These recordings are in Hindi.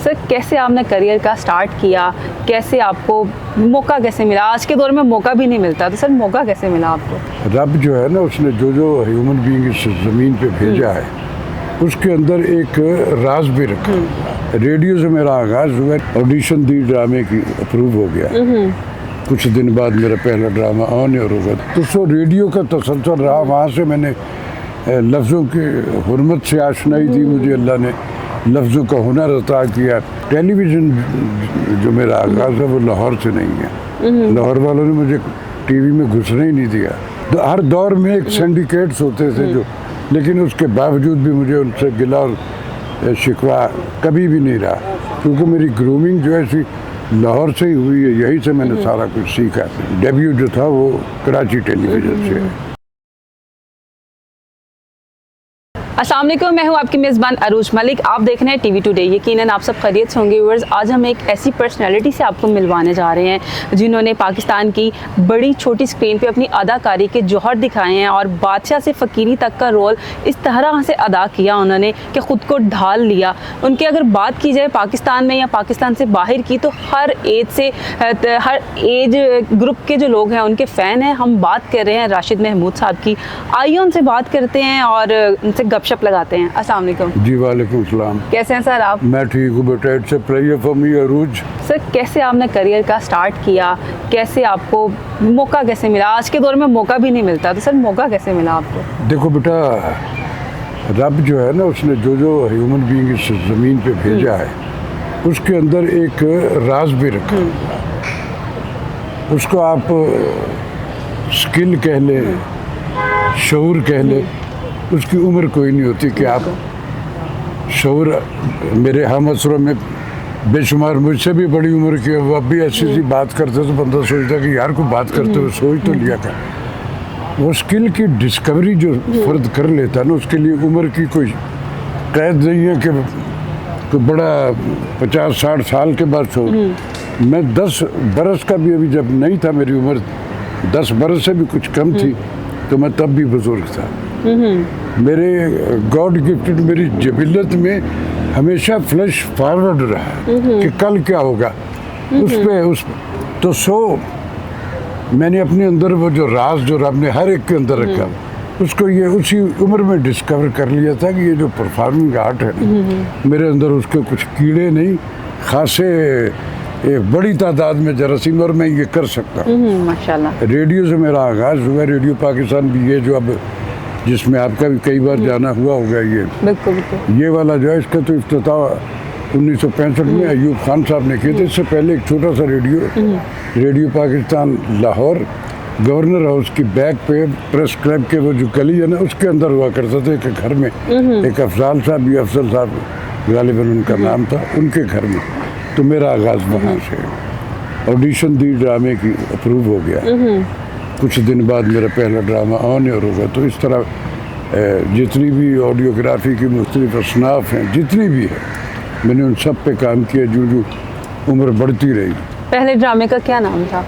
सर कैसे आपने करियर का स्टार्ट किया, कैसे आपको मौका कैसे मिला? आज के दौर में मौका भी नहीं मिलता, तो सर मौका कैसे मिला आपको? रब जो है ना, उसने जो जो ह्यूमन बीइंग इस ज़मीन पे भेजा है उसके अंदर एक राज भी रखा। रेडियो से मेरा आगाज़ हुआ, ऑडिशन दी, ड्रामे की अप्रूव हो गया। कुछ दिन बाद मेरा पहला ड्रामा ऑन एयर होगा, तो सो रेडियो का तसलसल रहा। वहाँ से मैंने लफ्ज़ों की हुर्मत से आशनाई दी, मुझे अल्लाह ने लफ्ज़ों का हुनर अता किया। टेलीविज़न जो मेरा आगाज़ है वो लाहौर से नहीं है। लाहौर वालों ने मुझे टीवी में घुसने ही नहीं दिया। तो हर दौर में एक सिंडिकेट्स होते थे जो, लेकिन उसके बावजूद भी मुझे उनसे गिला और शिकवा कभी भी नहीं रहा, क्योंकि मेरी ग्रूमिंग जो है सी लाहौर से ही हुई है। यहीं से मैंने सारा कुछ सीखा। डेब्यू जो था वो कराची टेलीविज़न से है। अस्सलाम वालेकुम, मैं हूं आपकी मेज़बान अरूज मलिक। आप देख रहे हैं टीवी टुडे। यकीनन आप सब खैरियत से होंगे व्यूअर्स। आज हम एक ऐसी पर्सनैलिटी से आपको मिलवाने जा रहे हैं जिन्होंने पाकिस्तान की बड़ी छोटी स्क्रीन पे अपनी अदाकारी के जौहर दिखाए हैं और बादशाह से फ़कीरी तक का रोल इस तरह से अदा किया उन्होंने कि ख़ुद को ढाल लिया। उनकी अगर बात की जाए पाकिस्तान में या पाकिस्तान से बाहर की, तो हर एज ग्रुप के जो लोग हैं उनके फ़ैन हैं। हम बात कर रहे हैं राशिद महमूद साहब की। आइए उनसे बात करते हैं और उनसे गपशप लगाते हैं। अस्सलाम वालेकुम। जी वालेकुम सलाम। कैसे हैं सर आप? मैं ठीक हूँ बेटा। It's a pleasure for me Arooj. Sir कैसे आपने करियर का स्टार्ट किया, कैसे आपको मौका कैसे मिला? आज के दौर में मौका भी नहीं मिलता, तो सर मौका कैसे मिला आपको? देखो बेटा, रब जो है ना, उसने जो जो ह्यूमन बीइंग इस ज़मीन पे भेजा है उसके अंदर एक राज भी रखा। उसको आप स्किल कह ले, शऊर कह ले, उसकी उम्र कोई नहीं होती कि आप शऊर। मेरे हम असरों में बेशुमार मुझसे भी बड़ी उम्र के वो अब भी ऐसी सी बात करते तो बंदा सोचता कि यार को बात करते हुए सोच तो लिया कर। वो स्किल की डिस्कवरी जो फ़र्द कर लेता है ना, उसके लिए उम्र की कोई कैद नहीं है कि कोई बड़ा 50-60 साल के बाद छोड़। मैं 10 बरस का भी अभी जब नहीं था, मेरी उम्र 10 बरस से भी कुछ कम थी, तो मैं तब भी बुजुर्ग था। मेरे गॉड गिफ्टेड मेरी जबिलत में हमेशा फ्लैश फॉरवर्ड रहा है कि कल क्या होगा उस तो मैंने अपने अंदर वो जो राज जो रब ने हर एक के अंदर रखा, उसको ये उसी उम्र में डिस्कवर कर लिया था कि ये जो परफॉर्मिंग आर्ट है ना, मेरे अंदर उसके कुछ कीड़े नहीं, खासे एक बड़ी तादाद में जरासीम, और मैं ये कर सकता हूँ। माशाल्लाह। रेडियो से मेरा आगाज़ हुआ। रेडियो पाकिस्तान भी ये जो अब जिसमें आपका भी कई बार जाना हुआ होगा, ये वाला जो है, इसका तो इफ्तिताह 1965 में अयूब खान साहब ने किया था। इससे पहले एक छोटा सा radio Pakistan Lahore governor house की बैक पे प्रेस क्लब के वो जो गली है ना, उसके अंदर हुआ करता था। एक घर में एक अफजाल साहब, ये अफजल साहब गालिबन उनका नाम था, उनके घर में। तो मेरा आगाज़ वहाँ से। ऑडिशन दी, ड्रामे की अप्रूव हो गया। कुछ दिन बाद मेरा पहला ड्रामा ऑन एयर होगा। तो इस तरह जितनी भी ऑडियोग्राफी की मुख्तलिफ असनाफ हैं, जितनी भी है, मैंने उन सब पे काम किया जो जो उम्र बढ़ती रही। पहले ड्रामे का क्या नाम था?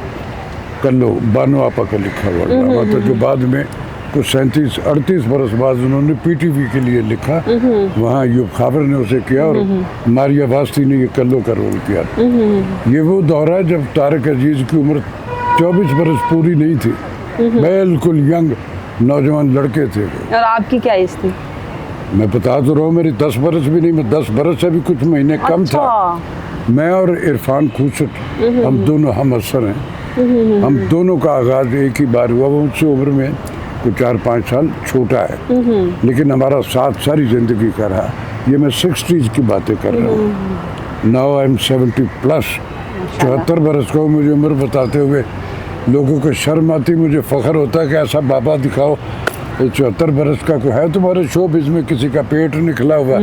कल्लो, बानो आपा का लिखा हुआ ड्रामा था, जो बाद में कुछ 37-38 बरस बाद उन्होंने PTV के लिए लिखा। वहाँ अयूब खाबर ने उसे किया और मारिया वास्ती ने ये कल्लो का रोल किया। ये वो दौर है जब तारिक अजीज़ की उम्र 24 बरस पूरी नहीं थी, बिल्कुल यंग नौजवान लड़के थे। और आपकी क्या एज थी? मैं बता तो रहा हूँ, मेरी 10 बरस भी नहीं, मैं 10 बरस से भी कुछ महीने कम था। मैं और इरफान खूसट, हम दोनों हम असर हैं। हम दोनों का आगाज़ एक ही बार हुआ। वो मुझसे उम्र में कोई 4-5 साल छोटा है, लेकिन हमारा साथ सारी ज़िंदगी का रहा। ये मैं 60s की बातें कर रहा हूँ। नाउ आई एम 70+, 74 बरस का मुझे उम्र बताते हुए लोगों को शर्म आती, मुझे फ़ख्र होता है कि ऐसा बाबा दिखाओ। 74 बरस का कोई है तुम्हारे शोबिज़ में? किसी का पेट निकला हुआ,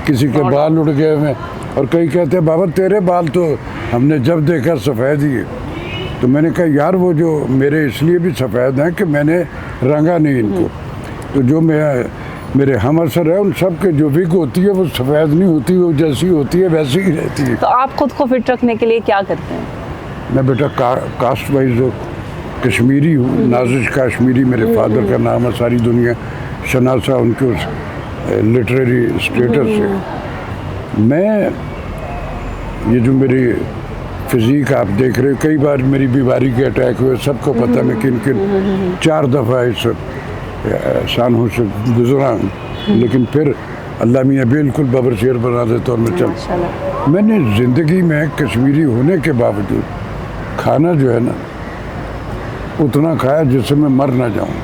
किसी के बाल उड़ गए हुए, और कई कहते हैं बाबा तेरे बाल तो हमने जब देखा सफ़ेद ही है। तो मैंने कहा यार वो जो मेरे इसलिए भी सफ़ेद हैं कि मैंने रंगा नहीं इनको। तो जो मेरे हम असर है, उन सब के जो विग होती है वो सफ़ेद नहीं होती, वो जैसी होती है वैसी ही रहती है। तो आप खुद को फिट रखने के लिए क्या करते हैं? मैं बेटा कास्ट वाइज कश्मीरी हूँ, नाजिश काश्मीरी मेरे फादर का नाम है। सारी दुनिया शनासा उनके उस लिटरेरी स्टेटस से। मैं ये जो मेरी फिजिक आप देख रहे हो, कई बार मेरी बीमारी के अटैक हुए, सबको पता मैं किन किन 4 दफ़ा इस सानों से गुजरा हूँ, लेकिन फिर अल्लाह मियाँ बिल्कुल बबर शेर बना देता और मैं चल। माशाल्लाह। मैंने ज़िंदगी में कश्मीरी होने के बावजूद खाना जो है ना उतना खाया जिससे मैं मर ना जाऊँ,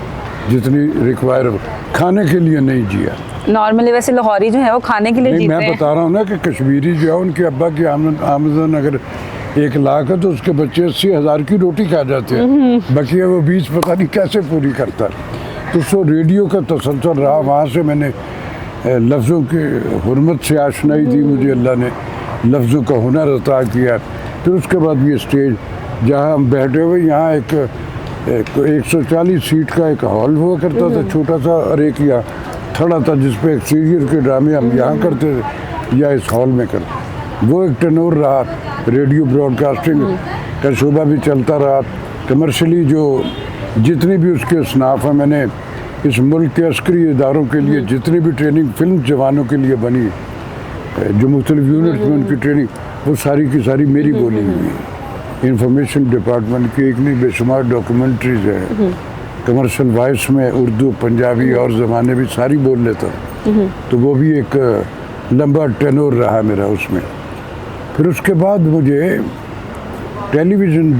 जितनी रिक्वायर खाने के लिए नहीं जिया। नॉर्मली वैसे लाहौरी जो है वो खाने के लिए नहीं, जीते मैं हैं। बता रहा हूँ ना कि कश्मीरी जो है उनके अब्बा की आमदन अगर 1 लाख है तो उसके बच्चे 80,000 की रोटी खा जाते हैं, बाकी वो 20 पता नहीं कैसे पूरी करता है। तो सो रेडियो का तसल्सल रहा, वहाँ से मैंने लफ्ज़ों की हुर्मत से आशनाई दी, मुझे अल्लाह ने लफ्ज़ों का हुनर अता किया। फिर उसके बाद ये स्टेज जहाँ हम बैठे हुए, यहाँ एक 140 सीट का एक हॉल हुआ करता था छोटा सा, और एक यहाँ खड़ा था जिसपे एक सीरियल के ड्रामे हम यहाँ करते थे या इस हॉल में करते। वो एक टेनोर रहा, रेडियो ब्रॉडकास्टिंग का शोबा भी चलता रहा। कमर्शली जो जितनी भी उसके स्नाफ हैं, मैंने इस मुल्क के अस्करी इदारों के लिए जितनी भी ट्रेनिंग फिल्म जवानों के लिए बनी, जो मुख्तलिफ यूनिट्स में उनकी ट्रेनिंग, वो सारी की सारी मेरी बोली हुई है। इंफॉर्मेशन डिपार्टमेंट की एक नहीं बेशुमार डॉक्यूमेंट्रीज है, कमर्शियल वॉइस में उर्दू, पंजाबी और ज़माने भी सारी बोल लेता हूँ। तो वो भी एक लंबा टेनोर रहा मेरा उसमें। फिर उसके बाद मुझे टेलीविज़न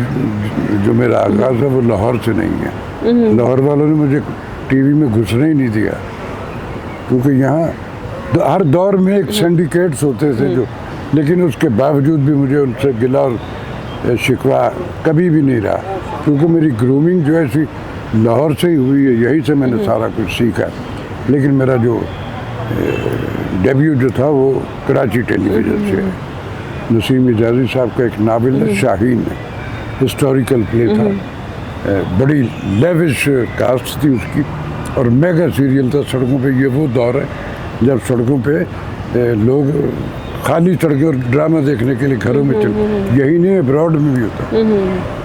जो मेरा आगाज़ है वो लाहौर से नहीं है। लाहौर वालों ने मुझे टीवी में घुसने ही नहीं दिया, क्योंकि यहाँ हर दौर में एक सिंडिकेट्स होते थे जो, लेकिन उसके बावजूद भी मुझे उनसे गिला और शिकवा कभी भी नहीं रहा, क्योंकि मेरी ग्रूमिंग जो है सी लाहौर से ही हुई है, यहीं से मैंने सारा कुछ सीखा। लेकिन मेरा जो डेब्यू जो था वो कराची टेलीविज़न से है। नसीम इजाज़ी साहब का एक नावल है शाहीन, हिस्टोरिकल प्ले था, बड़ी लेविश कास्ट थी उसकी, और मेगा सीरियल था सड़कों पे। ये वो दौर है जब सड़कों पे लोग खाली सड़कें और ड्रामा देखने के लिए घरों में चल, यही नहीं अब्रॉड में भी होता।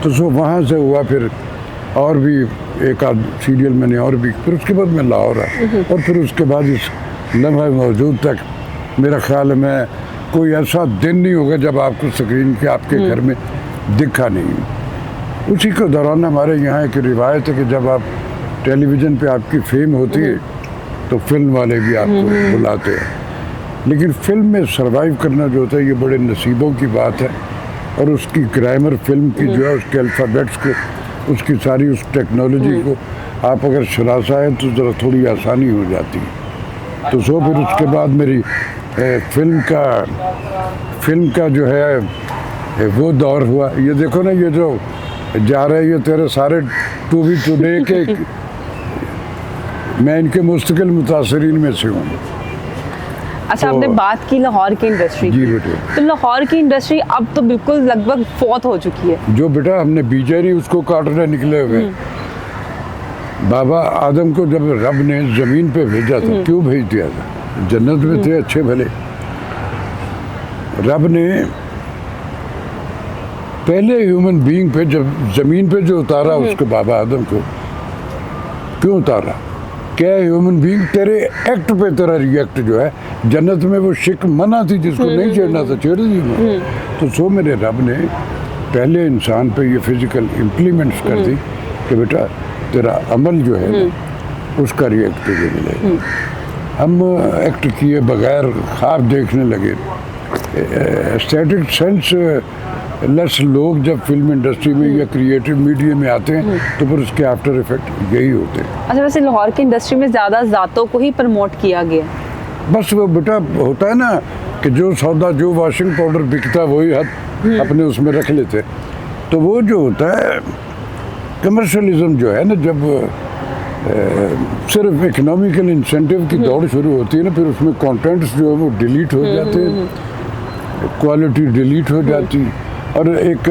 तो सो वहाँ से हुआ, फिर और भी एक आध सीरियल मैंने और भी, फिर उसके बाद मैं लाहौर आया, और फिर उसके बाद इस लम्हा मौजूद तक मेरा ख्याल है मैं कोई ऐसा दिन नहीं होगा जब आपको स्क्रीन के आपके घर में दिखा नहीं। उसी के दौरान हमारे यहाँ एक रिवायत है कि जब आप टेलीविज़न पे आपकी फेम होती है तो फिल्म वाले भी आपको बुलाते हैं, लेकिन फिल्म में सरवाइव करना जो होता है ये बड़े नसीबों की बात है। और उसकी ग्रामर फिल्म की जो है, उसके अल्फ़ाबेट्स को, उसकी सारी उस टेक्नोलॉजी को आप अगर शनासा है तो ज़रा थोड़ी आसानी हो जाती है। तो सो फिर उसके बाद मेरी फिल्म का जो है वो दौर हुआ। ये देखो ना, ये जो जा रहे ये तेरे सारे टू बी टुडे के मैं इनके मुस्तकिल मुतासरीन में से हूँ। अच्छा, तो- आपने बात की लाहौर की इंडस्ट्री जी की, बेटे। तो लाहौर की इंडस्ट्री अब तो बिल्कुल लगभग फौत हो चुकी है। जो बेटा हमने बीजा नहीं उसको काटने निकले हुए। बाबा आदम को जब रब ने ज़मीन पे भेजा था, क्यों भेज दिया था? जन्नत में थे अच्छे भले। रब ने पहले ह्यूमन बीइंग पे जब ज़मीन पे जो उतारा उसको, बाबा आदम को क्यों उतारा? क्या ह्यूमन बीइंग तेरे एक्ट पे तेरा रिएक्ट जो है, जन्नत में वो शिक मना थी जिसको नहीं छेड़ना था, छेड़ दी उन्होंने। तो सो मेरे रब ने पहले इंसान पे ये फिजिकल इम्प्लीमेंट्स कर दी कि बेटा तेरा अमल जो है ना उसका रिएक्ट तुझे मिले। हम एक्ट किए बगैर ख्वाब देखने लगे। एस्थेटिक सेंस लेस लोग जब फिल्म इंडस्ट्री में या क्रिएटिव मीडिया में आते हैं तो फिर उसके आफ्टर इफेक्ट यही होते हैं। अच्छा, वैसे लाहौर की इंडस्ट्री में ज़्यादा ज़ातों को ही प्रमोट किया गया। बस वो बेटा होता है ना कि जो सौदा, जो वॉशिंग पाउडर बिकता है वही हद अपने उसमें रख लेते। तो वो जो होता है कमर्शलिज्म जो है ना, जब सिर्फ इकोनॉमिकल इंसेंटिव की दौड़ शुरू होती है ना, फिर उसमें कंटेंट्स जो है वो डिलीट हो जाते हैं, क्वालिटी डिलीट हो जाती, और एक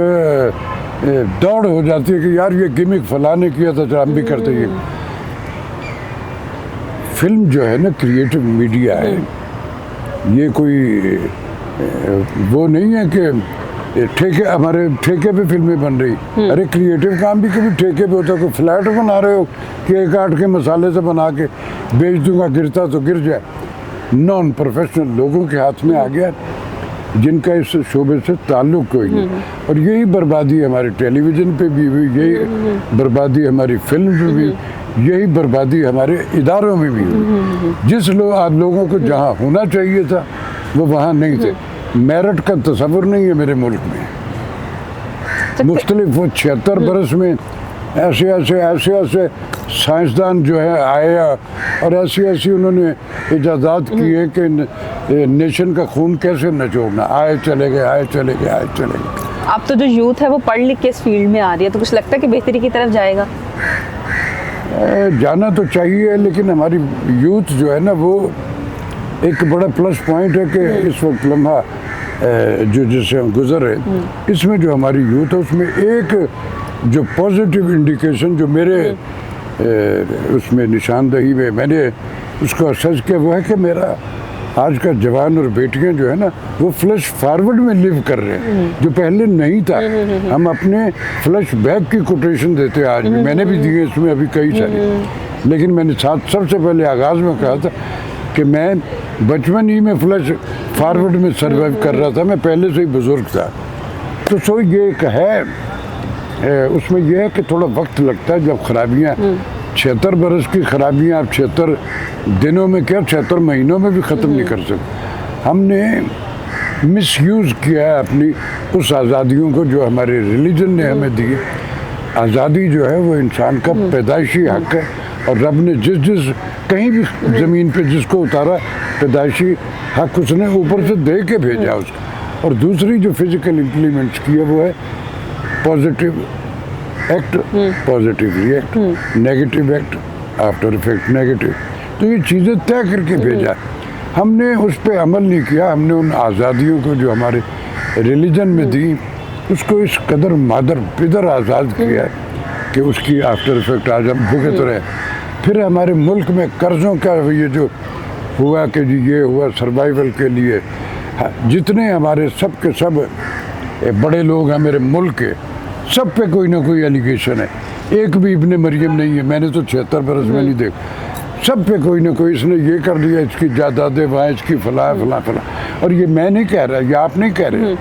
दौड़ हो जाती है कि यार ये गिमिक फलाने किया था तो हम भी करते ही। फिल्म जो है ना क्रिएटिव मीडिया है, ये कोई वो नहीं है कि ठेके, हमारे ठेके पे फिल्में बन रही। अरे क्रिएटिव काम भी कभी ठेके पे होता है। कोई फ्लैट बना रहे हो केक काट के मसाले से बना के बेच दूंगा, गिरता तो गिर जाए। नॉन प्रोफेशनल लोगों के हाथ में आ गया। जिनका इस शोबे से ताल्लुक कोई नहीं। और यही बर्बादी हमारे टेलीविज़न पे भी हुई, यही बर्बादी हमारी फिल्म में भी, यही बर्बादी हमारे इदारों में भी हुई। जिस लोगों को जहाँ होना चाहिए था वो वहाँ नहीं थे। मेरिट का तस्वुर नहीं है मेरे मुल्क में। मुख्तलिफ वो 76 बरस में ऐसे साइंसदान जो है आए और ऐसी उन्होंने इजाज़ात की है कि नेशन का खून कैसे नचोड़ना, आए चले गए। अब तो जो यूथ है वो पढ़ लिख के इस फील्ड में आ रही है, तो कुछ लगता है कि बेहतरी की तरफ जाएगा? जाना तो चाहिए, लेकिन हमारी यूथ जो है ना वो एक बड़ा प्लस पॉइंट है कि इस वक्त लम्हा जो जिससे हम गुजर रहे हैं, इसमें जो हमारी यूथ है उसमें एक जो पॉजिटिव इंडिकेशन जो मेरे उसमें निशानदही में मैंने उसको असस किया वो है कि मेरा आज का जवान और बेटियां जो है ना वो फ्लैश फॉरवर्ड में लिव कर रहे हैं, जो पहले नहीं था। हम अपने फ्लैश बैक की कोटेशन देते हैं आज भी, मैंने भी दिए इसमें अभी कई सारी, लेकिन मैंने सबसे पहले आगाज़ में कहा था कि मैं बचपन ही में फ्लैश फॉरवर्ड में सर्वाइव कर रहा था, मैं पहले से ही बुजुर्ग था। तो सो ये एक है उसमें यह है कि थोड़ा वक्त लगता है। जब खराबियाँ 76 बरस की खराबियाँ आप 76 दिनों में क्या 76 महीनों में भी ख़त्म नहीं कर सकते। हमने मिसयूज़ किया है अपनी उस आज़ादियों को जो हमारे रिलीजन ने हमें दी। आज़ादी जो है वो इंसान का पैदाइशी हक़ है, और रब ने जिस कहीं भी ज़मीन पे जिसको उतारा पैदाइशी हक़ उसने ऊपर से दे के भेजा उसको। और दूसरी जो फिज़िकल इम्प्लीमेंट्स की है वो है positive act, positive react, negative act, after effect negative. तो ये चीज़ें तय करके भेजा। हमने उस पर अमल नहीं किया। हमने उन आज़ादियों को जो हमारे रिलीजन में दी उसको इस कदर मादर पिदर आज़ाद किया कि उसकी आफ्टर इफेक्ट आज हम भुगत रहे। फिर हमारे मुल्क में कर्ज़ों का ये जो हुआ कि जी ये हुआ सर्वाइवल के लिए, जितने हमारे सब के सब बड़े लोग हैं मेरे मुल्क के, सब पे कोई ना कोई एलिगेशन है। एक भी इब्ने मरियम नहीं है, मैंने तो 76 बरस में नहीं देख, सब पे कोई ना कोई इसने ये कर दिया, इसकी जायदादें वहाँ, इसकी फला। और ये मैं नहीं कह रहा, ये आप नहीं कह रहे,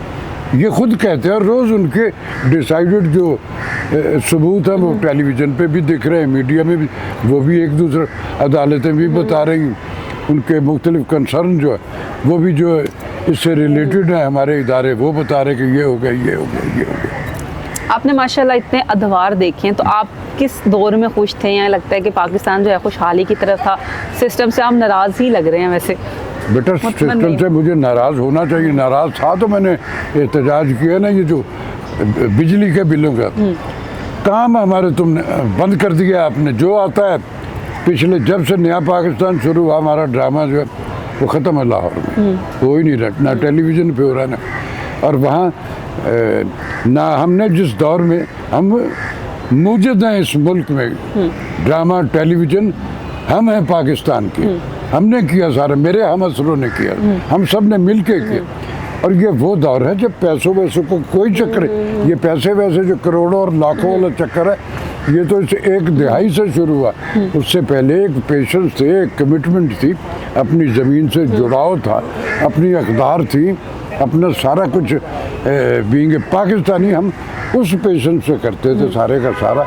ये खुद कहते हैं। और रोज़ उनके डिसाइडेड जो सबूत हैं वो टेलीविज़न पे भी दिख रहे हैं, मीडिया में भी, वो भी एक दूसरे अदालतें भी बता रही, उनके मुख्तलिफ कंसर्न जो है वो भी जो इससे रिलेटेड है हमारे इदारे वो बता रहे कि ये हो गया। आपने माशाल्लाह इतने अदवार देखे हैं, तो आप किस दौर में खुश थे? या लगता है कि पाकिस्तान जो है खुशहाली की तरफ था? सिस्टम से आप नाराज़ ही लग रहे हैं वैसे। बेटा सिस्टम से मुझे नाराज़ होना चाहिए, नाराज़ था तो मैंने एहतजाज किया ना। ये जो बिजली के बिलों का काम हमारे तुमने बंद कर दिया आपने। जो आता है पिछले जब से नया पाकिस्तान शुरू हुआ हमारा ड्रामा जो है वो ख़त्म है लाहौर में, हो ही नहीं रहा, ना टेलीविज़न पे हो रहा है ना। और वहाँ ना हमने जिस दौर में हम मौजूद हैं इस मुल्क में, ड्रामा टेलीविज़न हम हैं पाकिस्तान के, हमने किया सारा, मेरे हम असरों ने किया, हम सब ने मिल के किया। और ये वो दौर है जब पैसों वैसों को कोई चक्कर है, ये पैसे वैसे जो करोड़ों और लाखों वाला चक्कर है ये तो इस एक दिहाई से शुरू हुआ। उससे पहले एक पेशेंस थे, एक कमिटमेंट थी, अपनी ज़मीन से जुड़ाव था, अपनी अक़दार थी, अपना सारा कुछ बीइंग पाकिस्तानी हम उस पेशेंस से करते थे सारे का सारा।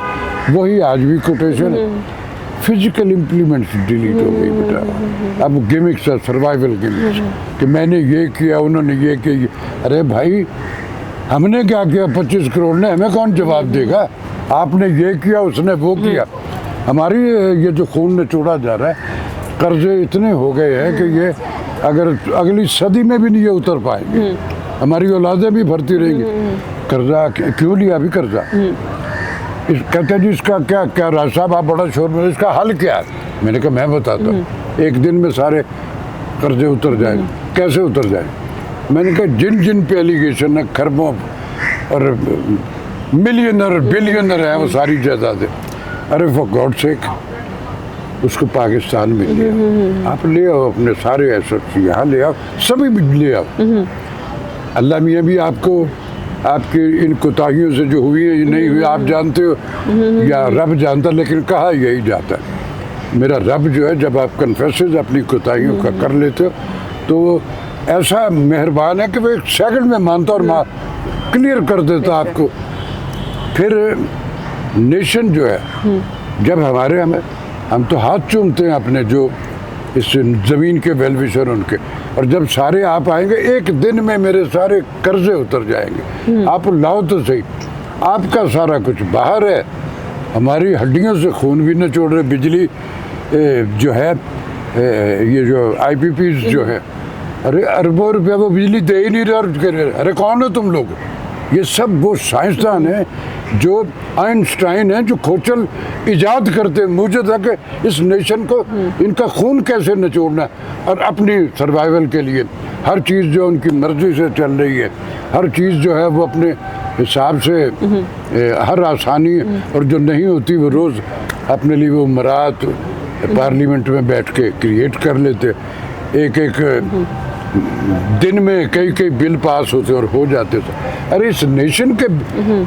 वही आज भी कोटेशन है। फिजिकल इम्प्लीमेंट्स डिलीट हो गई बेटा, अब गिमिक्स है, सर्वाइवल गिमिक्स कि मैंने ये किया, उन्होंने ये किया। अरे भाई हमने क्या किया? 25 करोड़ ने, हमें कौन जवाब देगा? आपने ये किया, उसने वो किया। हमारी ये जो खून निचोड़ा जा रहा है, कर्जे इतने हो गए हैं कि ये अगर अगली सदी में भी नहीं ये उतर पाएंगे, हमारी औलादें भी भरती रहेंगी। कर्जा क्यों लिया अभी कर्जा? कहते जी इसका क्या क्या राज साहब आप बड़ा शोर में, इसका हल क्या है? मैंने कहा मैं बताता हूँ, एक दिन में सारे कर्जे उतर जाएंगे। कैसे उतर जाए? मैंने कहा जिन जिन पे एलिगेशन है, खरबों और मिलियनर बिलियनर है वो सारी जायदादें, अरे फॉर गॉड सेक उसको पाकिस्तान में ले आओ, आप ले आओ अपने सारे एसेट्स यहाँ ले आओ, सभी भी ले आओ। अल्लाह मियाँ भी आपको आपके इन कोताहियों से जो हुई है ये नहीं हुई आप जानते हो या रब जानता, लेकिन कहा यही जाता है। मेरा रब जो है जब आप कन्फेसेस अपनी कोताहियों का कर लेते हो तो ऐसा मेहरबान है कि वो एक सेकंड में मानता और क्लियर कर देता आपको। फिर नेशन जो है, जब हमारे हम तो हाथ चूमते हैं अपने जो इस ज़मीन के वेलविशर उनके, और जब सारे आप आएंगे एक दिन में मेरे सारे कर्जे उतर जाएंगे। आप लाओ तो सही, आपका सारा कुछ बाहर है, हमारी हड्डियों से खून भी निचोड़ रहे। बिजली जो है, ये जो IPPs जो है, अरे अरबों रुपया वो बिजली दे ही नहीं रहा, और कह रहे अरे कौन हो तुम लोग? ये सब वो साइंसदान हैं जो आइंस्टाइन हैं, जो खोजल इजाद करते। मुझे था कि इस नेशन को इनका खून कैसे निचोड़ना, और अपनी सर्वाइवल के लिए हर चीज़ जो उनकी मर्जी से चल रही है, हर चीज़ जो है वो अपने हिसाब से, हर आसानी और जो नहीं होती वो रोज़ अपने लिए वो मरात पार्लियामेंट में बैठ के क्रिएट कर लेते। एक दिन में कई बिल पास होते और हो जाते थे। अरे इस नेशन के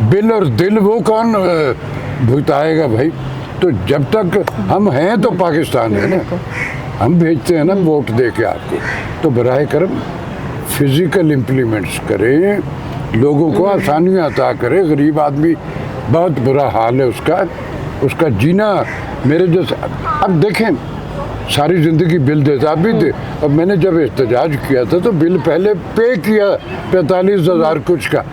बिल और दिल वो कौन भुगताएगा भाई? तो जब तक हम हैं तो पाकिस्तान है ना, हम भेजते हैं ना वोट दे के आपको। तो बराए करम फिजिकल इम्प्लीमेंट्स करें, लोगों को आसानियाँ अता करें। गरीब आदमी बहुत बुरा हाल है उसका जीना मेरे जैसे। अब देखें, सारी ज़िंदगी बिल देता भी थे। अब मैंने जब एहतजाज किया था तो बिल पहले पे किया 45,000 कुछ का।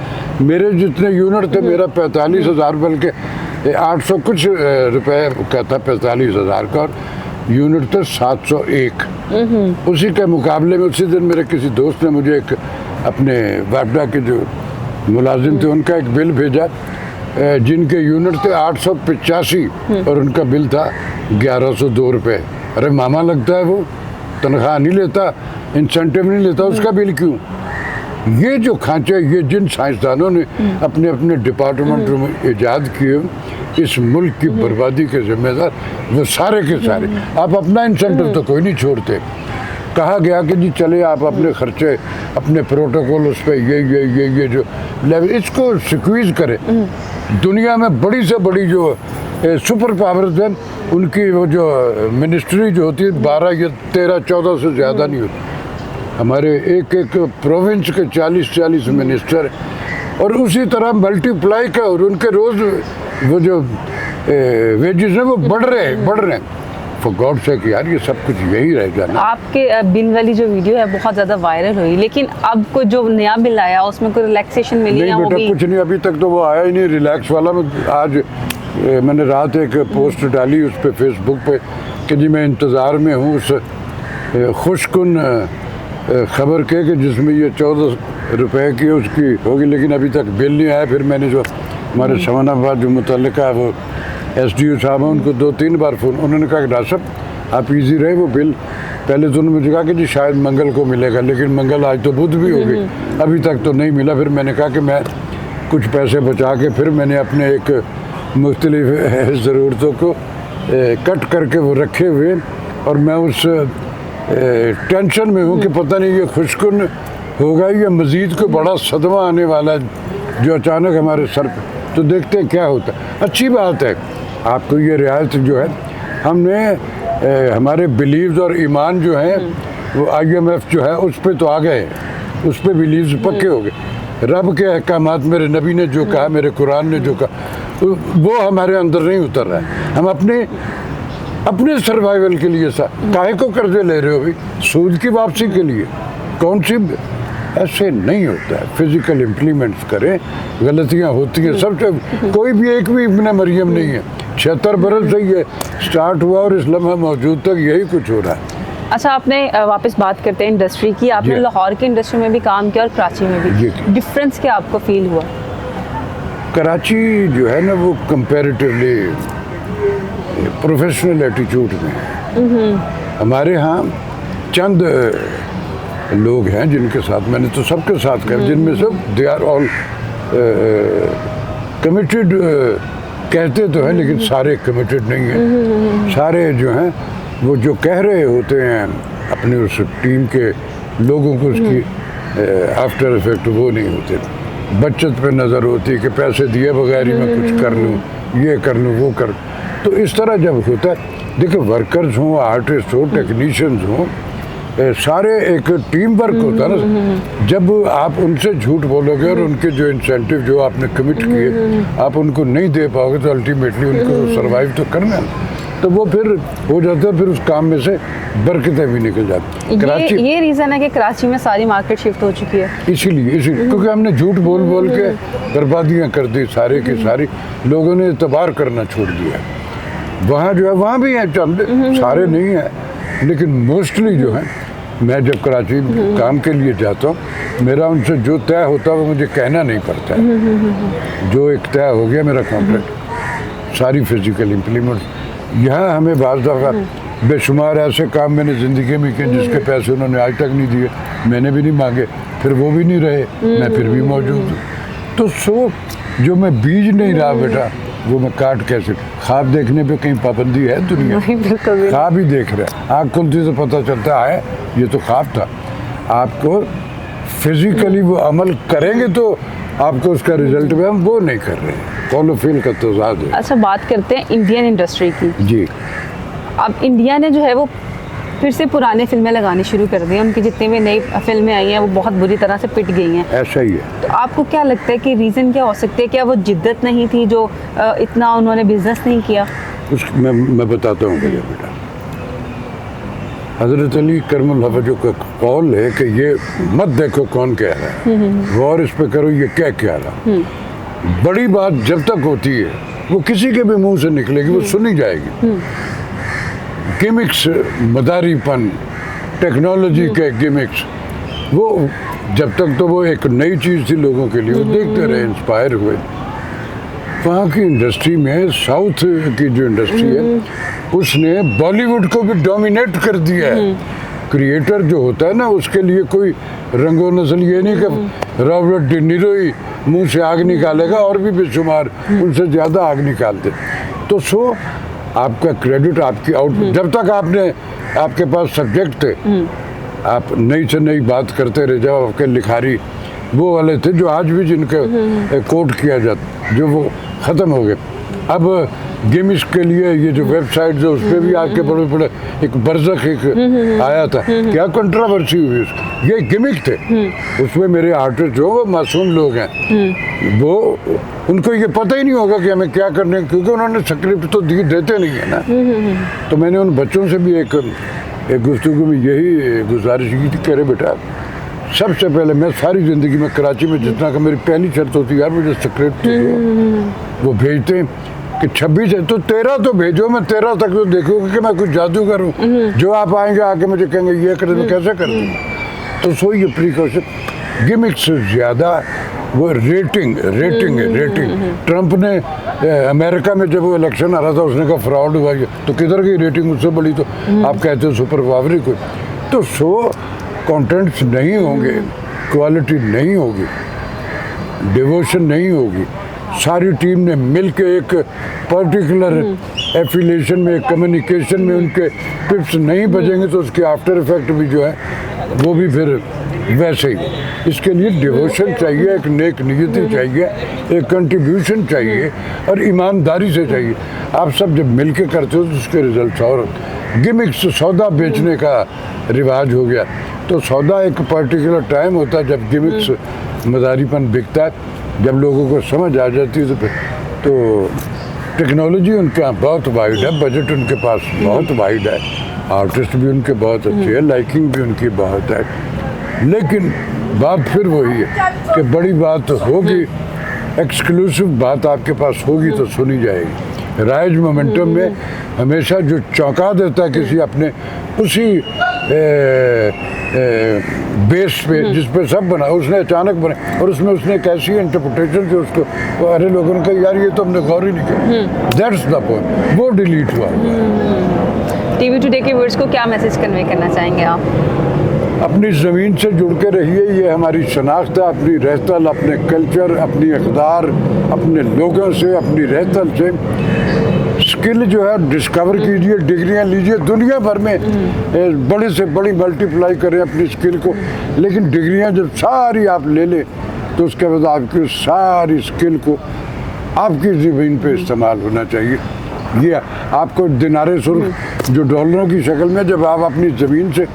मेरे जितने यूनिट थे, मेरा 45,000 बल्कि 800 कुछ रुपए का था 45,000 का, और यूनिट था 701। उसी के मुकाबले में उसी दिन मेरे किसी दोस्त ने मुझे एक अपने वापडा के जो मुलाजिम थे उनका एक बिल भेजा, जिनके यूनिट थे 885 और उनका बिल था 1102 रुपये। अरे मामा लगता है वो, तनख्वाह नहीं लेता, इंसेंटिव नहीं लेता, उसका बिल क्यों? ये जो खांचे, ये जिन साइंसदानों ने अपने अपने डिपार्टमेंट में ईजाद किए, इस मुल्क की बर्बादी के जिम्मेदार वो सारे के सारे। आप अपना इंसेंटिव तो कोई नहीं छोड़ते। कहा गया कि जी चले आप अपने खर्चे, अपने प्रोटोकॉल उस पर ये जो लेवल, इसको स्क्वीज करें। दुनिया में बड़ी से बड़ी जो सुपर पावर्स हैं, उनकी वो जो मिनिस्ट्री जो होती है 12 या 13 14 से ज़्यादा नहीं होती। हमारे एक प्रोविंस के 40 मिनिस्टर, और उसी तरह मल्टीप्लाई का, और उनके रोज़ वो जो वेजेस हैं वो बढ़ रहे हैं। फॉर गॉड सेक यार, ये सब कुछ यही रह जाना। आपके बिल वाली जो वीडियो है बहुत ज़्यादा वायरल हुई, लेकिन अब कोई जो नया बिल आया उसमें कोई रिलैक्सेशन मिली? नहीं बेटा, कुछ नहीं, अभी तक तो वो आया ही नहीं रिलैक्स वाला। आज मैंने रात एक पोस्ट डाली उस पर फेसबुक पे कि जी मैं इंतज़ार में हूँ उस खुशकुन खबर के कि जिसमें ये 14 रुपए की उसकी होगी, लेकिन अभी तक बिल नहीं आया। फिर मैंने जो हमारे समानाबाद जो मुतल्लिका वो SDO साहब हैं, उनको 2-3 बार फ़ोन, उन्होंने कहा कि डॉक्टर साहब आप इजी रहे, वो बिल पहले तो उन्होंने मुझे कहा कि जी शायद मंगल को मिलेगा, लेकिन मंगल आज तो बुध भी हो गई, अभी तक तो नहीं मिला। फिर मैंने कहा कि मैं कुछ पैसे बचा के फिर मैंने अपने एक मुख्तलिफ ज़रूरतों को कट करके वो रखे हुए, और मैं उस टेंशन में हूँ कि पता नहीं ये खुशकुन होगा या मज़ीद को बड़ा सदमा आने वाला है जो अचानक हमारे सर पे। तो देखते हैं क्या होता है। अच्छी बात है आपको ये रियायत जो है, हमने हमारे बिलीव्स और ईमान जो है वो IMF जो है उस पर तो आ गए, उस पर बिलीव्स पक्के हो गए। रब के अहकामात, मेरे नबी ने जो कहा, मेरे कुरान ने जो कहा, वो हमारे अंदर नहीं उतर रहा है। हम अपने सर्वाइवल के लिए काहे को कर्जे ले रहे हो भाई? सूद की वापसी के लिए? कौन सी? ऐसे नहीं होता है। फिजिकल इम्प्लीमेंट्स करें, गलतियां होती हैं सबसे, कोई भी एक भी इब्ने मरियम नहीं है। 76 बरस से ये स्टार्ट हुआ और इस लम्हा मौजूद तक यही कुछ हो रहा है। अच्छा, आपने वापस बात करते हैं इंडस्ट्री की, आपने लाहौर की इंडस्ट्री में भी काम किया और कराची में भी, डिफरेंस क्या आपको फील हुआ? कराची जो है ना वो कंपैरेटिवली प्रोफेशनल एटीट्यूड में, हमारे यहाँ चंद लोग हैं जिनके साथ मैंने तो सबके साथ किया, जिनमें से दे आर ऑल कमिटेड, कहते तो हैं लेकिन सारे कमिटेड नहीं हैं। सारे जो हैं वो जो कह रहे होते हैं अपने उस टीम के लोगों को, उसकी आफ्टर इफेक्ट वो नहीं होते। बचत पे नज़र होती है कि पैसे दिए बगैर ही मैं कुछ कर लूँ, ये कर लूँ, वो कर। तो इस तरह जब होता है, देखो वर्कर्स हों, आर्टिस्ट हों, टेक्नीशियंस हों, सारे एक टीम वर्क होता है ना। जब आप उनसे झूठ बोलोगे और उनके जो इंसेंटिव जो आपने कमिट किए आप उनको नहीं दे पाओगे तो अल्टीमेटली उनको सर्वाइव तो करना है। तो वो फिर हो जाता है, फिर उस काम में से बरकतें भी निकल जाती। कराची ये रीज़न है कि कराची में सारी मार्केट शिफ्ट हो चुकी है। इसीलिए क्योंकि हमने झूठ बोल बोल के बर्बादियां कर दी सारे की सारी, लोगों ने एतबार करना छोड़ दिया। वहाँ जो है वहाँ भी हैं चंद, सारे नहीं हैं लेकिन मोस्टली जो है, मैं जब कराची काम के लिए जाता हूँ मेरा उनसे जो तय होता है वो मुझे कहना नहीं पड़ता है। जो एक तय हो गया मेरा कॉन्ट्रैक्ट, सारी फिजिकल इम्प्लीमेंट। यहाँ हमें बाज़ दफ़ा बेशुमार ऐसे काम मैंने ज़िंदगी में किए जिसके पैसे उन्होंने आज तक नहीं दिए, मैंने भी नहीं मांगे, फिर वो भी नहीं रहे, मैं फिर भी मौजूद हूँ। तो जो मैं बीज नहीं रहा बेटा वो मैं काट कैसे। ख्वाब देखने पे कहीं पाबंदी है दुनिया? बिल्कुल। ख्वाब ही देख रहे हैं, आँख खुलती तो पता चलता है ये तो ख्वाब था। आपको फिजिकली वो अमल करेंगे तो आपको उसका रिजल्ट भी, हम वो नहीं कर रहे हैं। फॉलो फील का तजाद है। अच्छा, बात करते हैं इंडियन इंडस्ट्री की। जी, अब इंडिया ने जो है वो फिर से पुराने फिल्में लगानी शुरू कर दी हैं। उनकी जितनी भी नई फिल्में आई हैं वो बहुत बुरी तरह से पिट गई हैं। ऐसा ही है। तो आपको क्या लगता है कि रीज़न क्या हो सकती है? क्या वो जिद्दत नहीं थी जो इतना उन्होंने बिजनेस नहीं किया? मैं बताता हूँ भैया बेटा, हज़रत अली करमुल हफ़ज़ का कौल है कि ये मत देखो कौन कह रहा है, गौर इस पे करो ये क्या कह रहा। बड़ी बात जब तक होती है वो किसी के भी मुंह से निकलेगी, वो सुनी जाएगी। गिमिक्स, मदारीपन, टेक्नोलॉजी के गिमिक्स, वो जब तक तो वो एक नई चीज़ थी लोगों के लिए, वो देखते रहे, इंस्पायर हुए। वहाँ की इंडस्ट्री में, साउथ की जो इंडस्ट्री है उसने बॉलीवुड को भी डोमिनेट कर दिया है। क्रिएटर जो होता है ना उसके लिए कोई रंगो नस्ल ये नहीं कि रॉबर्ट डी नीरो ही मुंह से आग निकालेगा, और भी बेशुमार उनसे ज़्यादा आग निकालते। तो आपका क्रेडिट, आपकी आउटपुट, जब तक आपके पास सब्जेक्ट थे आप नई से नई बात करते रहे। जब आपके लिखारी वो वाले थे जो आज भी जिनके कोट किया जाता, जो वो ख़त्म हो गए। अब गेमिस के लिए ये जो वेबसाइट है उस पर भी आके बड़े बड़े एक बरज़ख एक आया था, क्या कंट्रोवर्सी हुई उसकी। ये गिमिक थे, उसमें मेरे आर्टिस्ट जो वो मासूम लोग हैं, वो उनको ये पता ही नहीं होगा कि हमें क्या करने है, क्योंकि उन्होंने स्क्रिप्ट तो देते नहीं है ना। तो मैंने उन बच्चों से भी एक गुफ्तगू में यही गुजारिश की थी, कह रहे बेटा सबसे पहले मैं सारी ज़िंदगी में कराची में जितना का मेरी पहली शर्त होती है यार मुझे स्क्रिप्ट वो भेजते हैं कि 26 है तो 13 तो भेजो, मैं 13 तक तो देखूँगा कि मैं कुछ जादूगर हूँ जो आप आएंगे आके मुझे कहेंगे ये कर दो, कैसे कर दूँ। तो सो ये प्रिकॉशन गिमिक से ज़्यादा वो रेटिंग है। ट्रंप ने अमेरिका में जब वो इलेक्शन आ रहा था उसने कहा फ्रॉड हुआ है, तो किधर की रेटिंग उससे बड़ी, तो आप कहते हो सुपर पावर कोई। तो कंटेंट्स नहीं होंगे, क्वालिटी नहीं होगी, डिवोशन नहीं होगी, सारी टीम ने मिलके एक पर्टिकुलर एफिलिएशन में, कम्युनिकेशन में उनके टिप्स नहीं बजेंगे तो उसके आफ्टर इफेक्ट भी जो है वो भी फिर वैसे ही। इसके लिए डिवोशन चाहिए, एक नेक नीयती चाहिए, एक कंट्रीब्यूशन चाहिए और ईमानदारी से चाहिए। आप सब जब मिलके करते हो तो उसके रिजल्ट और। गिमिक्स सौदा बेचने का रिवाज हो गया, तो सौदा एक पर्टिकुलर टाइम होता है जब गिमिक्स मदारीपन बिकता है, जब लोगों को समझ आ जाती है तो टेक्नोलॉजी उनका बहुत वाइड है, बजट उनके पास बहुत वाइड है, आर्टिस्ट भी उनके बहुत अच्छे हैं, लाइकिंग भी उनकी बहुत है। लेकिन बात फिर वही है कि बड़ी बात होगी, एक्सक्लूसिव बात आपके पास होगी तो सुनी जाएगी। राइज मोमेंटम में हमेशा जो चौंका देता है किसी अपने उसी बेस पे जिस पे सब बना उसने अचानक बना, और उसमें उसने एक ऐसी इंटरप्रिटेशन थी उसको, अरे लोगों ने कहा यार ये तो हमने गौर ही नहीं किया, दैट्स द पॉइंट, वो डिलीट हुआ। टीवी टुडे के व्यूअर्स को क्या मैसेज कन्वे करना चाहेंगे आप? अपनी ज़मीन से जुड़ के रहिए, ये हमारी शनाख्त है, अपनी रहतल, अपने कल्चर, अपनी इक़्तिदार, अपने लोगों से, अपनी रहतल से। स्किल जो है डिस्कवर कीजिए, डिग्रियां लीजिए, दुनिया भर में बड़े से बड़ी मल्टीप्लाई करें अपनी स्किल को, लेकिन डिग्रियां जब सारी आप ले लें तो उसके बाद आपकी सारी स्किल को आपकी ज़मीन पे इस्तेमाल होना चाहिए। ये आपको दिनारे सुर्ख जो डॉलरों की शक्ल में जब आप अपनी ज़मीन से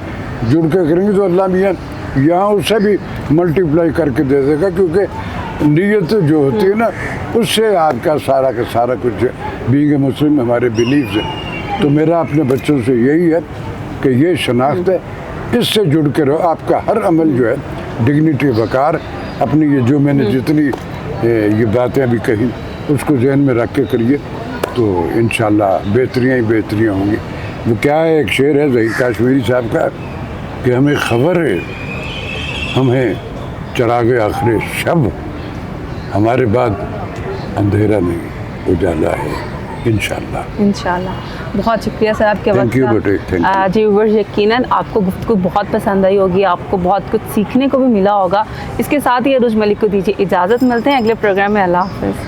जुड़ के करेंगे तो अल्लाह मियाँ यहाँ उससे भी मल्टीप्लाई करके दे देगा, क्योंकि नीयत जो होती है ना उससे आपका सारा का सारा कुछ बीइंग ए मुस्लिम हमारे बिलीव्स है। तो मेरा अपने बच्चों से यही है कि ये शनाख्त है, इससे जुड़ के रहो। आपका हर अमल जो है डिग्निटी वकार अपनी ये जो मैंने जितनी ये बातें अभी कही उसको जहन में रख के करिए तो इंशाल्लाह बेहतरियाँ ही बेहतरियाँ होंगी। वो क्या है, एक शेर है ज़हीर काश्मीरी साहब का कि हमें खबर है हमें चरागे आखिर शब, हमारे बाद अंधेरा नहीं उजाला है इंशाल्लाह। इंशाल्लाह। बहुत शुक्रिया सर आपके Thank वक्त you, का। बेटे, thank you. जी व्यूअर्स, यकीनन आपको गुफ्तगू बहुत पसंद आई होगी, आपको बहुत कुछ सीखने को भी मिला होगा। इसके साथ ही अरूज मलिक को दीजिए इजाज़त, मिलते हैं अगले प्रोग्राम में। अल्लाह हाफ़िज़।